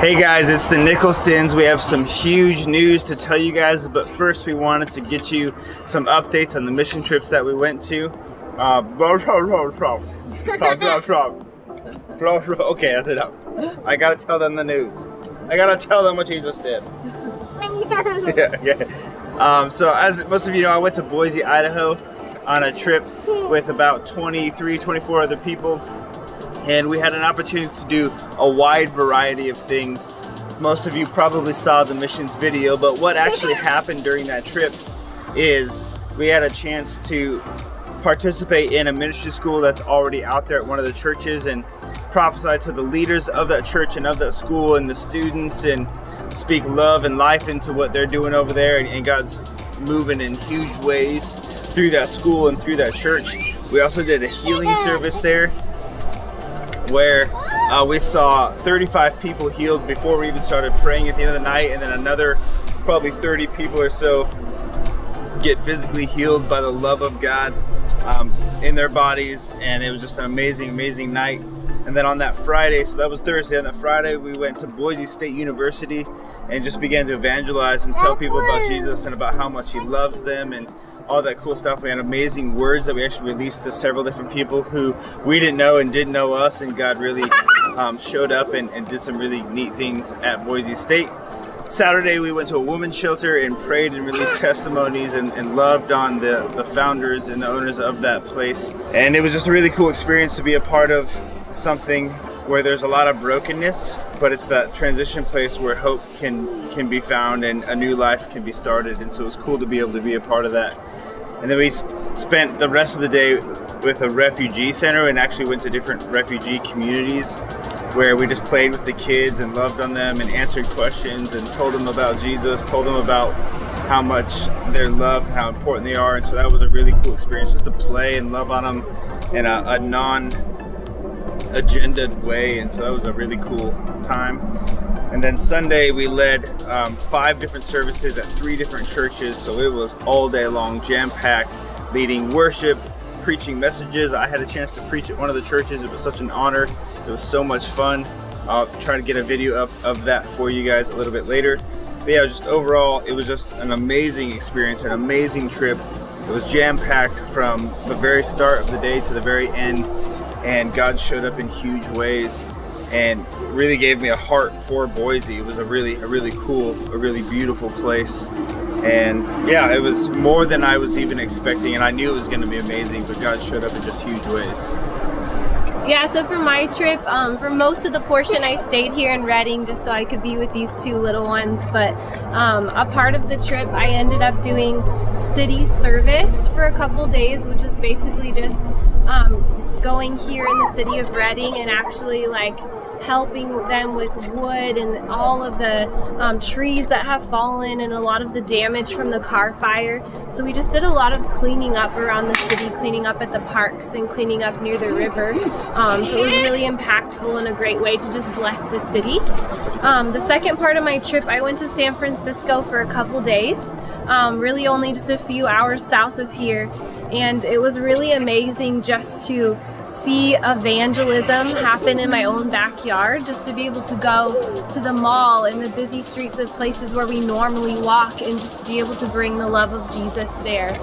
Hey guys, it's the Nicholsons. We have some huge news to tell you guys, but first we wanted to get you some updates on the mission trips that we went to. Okay, that's enough. I gotta tell them the news. I gotta tell them what Jesus did. Yeah. So as most of you know, I went to Boise, Idaho on a trip with about 23, 24 other people. And we had an opportunity to do a wide variety of things. Most of you probably saw the missions video, but what actually happened during that trip is we had a chance to participate in a ministry school that's already out there at one of the churches and prophesy to the leaders of that church and of that school and the students and speak love and life into what they're doing over there, and God's moving in huge ways through that school and through that church. We also did a healing service there where we saw 35 people healed before we even started praying at the end of the night, and then another probably 30 people or so get physically healed by the love of God in their bodies, and it was just an amazing night. And then on that Friday, so that was Thursday, on that Friday we went to Boise State University and just began to evangelize and tell people about Jesus and about how much he loves them and all that cool stuff. We had amazing words that we actually released to several different people who we didn't know and didn't know us, and God really showed up and did some really neat things at Boise State. Saturday we went to a women's shelter and prayed and released testimonies and loved on the founders and the owners of that place. And it was just a really cool experience to be a part of something where there's a lot of brokenness, but it's that transition place where hope can be found and a new life can be started. And so it was cool to be able to be a part of that. And then we spent the rest of the day with a refugee center and actually went to different refugee communities where we just played with the kids and loved on them and answered questions and told them about Jesus, told them about how much they're loved and how important they are. And so that was a really cool experience, just to play and love on them in a non-agendaed way. And so that was a really cool time. And then Sunday we led 5 different services at 3 different churches, so it was all day long, jam-packed, leading worship, preaching messages. I had a chance to preach at one of the churches. It was such an honor. It was so much fun. I'll try to get a video up of that for you guys a little bit later. But yeah, just overall, it was just an amazing experience, an amazing trip. It was jam-packed from the very start of the day to the very end, and God showed up in huge ways and really gave me a heart for Boise. It was a really cool, a really beautiful place. And yeah, it was more than I was even expecting, and I knew it was going to be amazing, but God showed up in just huge ways. Yeah, so for my trip, for most of the portion I stayed here in Redding just so I could be with these 2 little ones, but a part of the trip I ended up doing city service for a couple days, which was basically just going here in the city of Redding and actually like helping them with wood and all of the trees that have fallen and a lot of the damage from the car fire. So we just did a lot of cleaning up around the city, cleaning up at the parks and cleaning up near the river. So it was really impactful and a great way to just bless the city. The second part of my trip, I went to San Francisco for a couple days, really only just a few hours south of here. And it was really amazing just to see evangelism happen in my own backyard, just to be able to go to the mall and the busy streets of places where we normally walk and just be able to bring the love of Jesus there.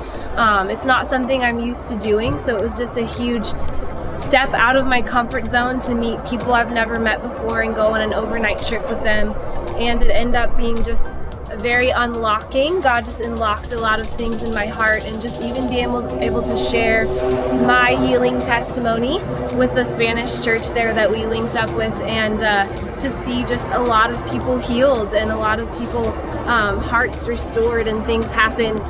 It's not something I'm used to doing, so it was just a huge step out of my comfort zone to meet people I've never met before and go on an overnight trip with them. And it ended up being just very unlocking. God just unlocked a lot of things in my heart, and just even being able to share my healing testimony with the Spanish church there that we linked up with, and to see just a lot of people healed and a lot of people hearts restored and things happen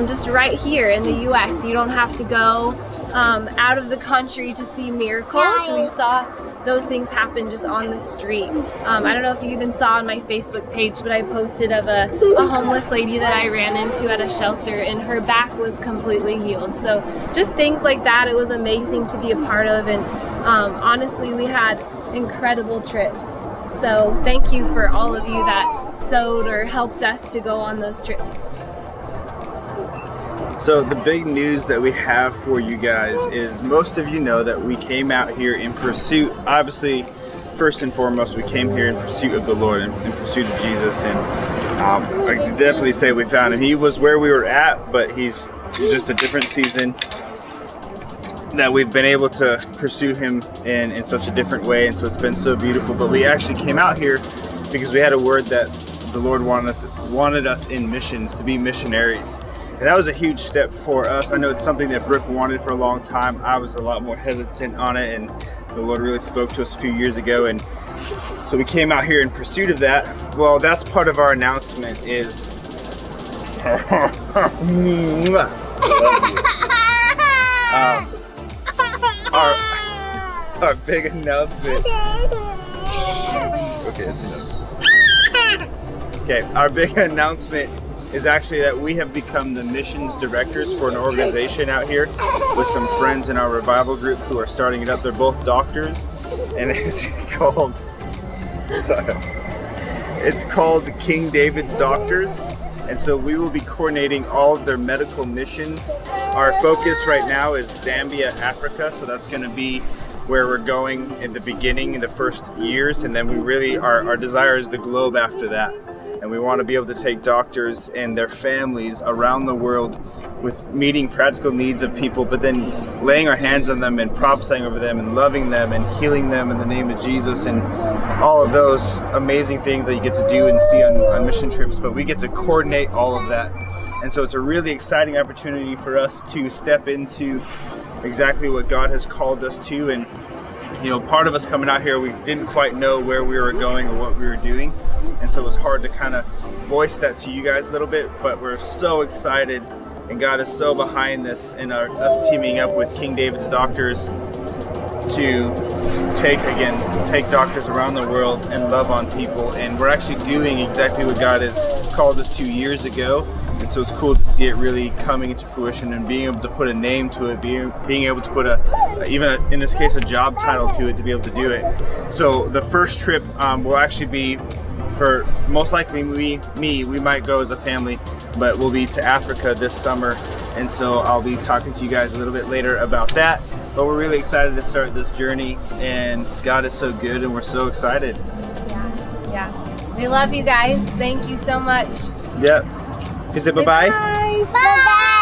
just right here in the US. You don't have to go out of the country to see miracles. We saw those things happen just on the street. I don't know if you even saw on my Facebook page, but I posted of a homeless lady that I ran into at a shelter, and her back was completely healed. So just things like that, it was amazing to be a part of, and honestly, we had incredible trips. So thank you for all of you that sewed or helped us to go on those trips. So the big news that we have for you guys is most of you know that we came out here in pursuit, obviously, first and foremost, we came here in pursuit of the Lord, in pursuit of Jesus, and I can definitely say we found him. He was where we were at, but he's just a different season that we've been able to pursue him in such a different way, and so it's been so beautiful. But we actually came out here because we had a word that the Lord wanted us in missions, to be missionaries. And that was a huge step for us. I know it's something that Brooke wanted for a long time. I was a lot more hesitant on it, and the Lord really spoke to us a few years ago, and so we came out here in pursuit of that. Well, that's part of our announcement is our big announcement. Okay, that's enough. Okay, our big announcement is actually that we have become the missions directors for an organization out here with some friends in our revival group who are starting it up. They're both doctors, and it's called King David's Doctors. And so we will be coordinating all of their medical missions. Our focus right now is Zambia, Africa, so that's going to be where we're going in the beginning, in the first years, and then we really, our desire is the globe after that. And we want to be able to take doctors and their families around the world with meeting practical needs of people, but then laying our hands on them and prophesying over them and loving them and healing them in the name of Jesus, and all of those amazing things that you get to do and see on mission trips. But we get to coordinate all of that. And so it's a really exciting opportunity for us to step into exactly what God has called us to. And you know, part of us coming out here, we didn't quite know where we were going or what we were doing, and so it was hard to kind of voice that to you guys a little bit, but we're so excited, and God is so behind this, and us teaming up with King David's Doctors to take doctors around the world and love on people. And we're actually doing exactly what God has called us 2 years ago. And so it's cool to see it really coming into fruition and being able to put a name to it, being able to put in this case, a job title to it, to be able to do it. So the first trip will actually be for, most likely we might go as a family, but we'll be to Africa this summer. And so I'll be talking to you guys a little bit later about that. But we're really excited to start this journey, and God is so good, and we're so excited. Yeah. We love you guys. Thank you so much. Yep. You say bye-bye? Bye. Bye.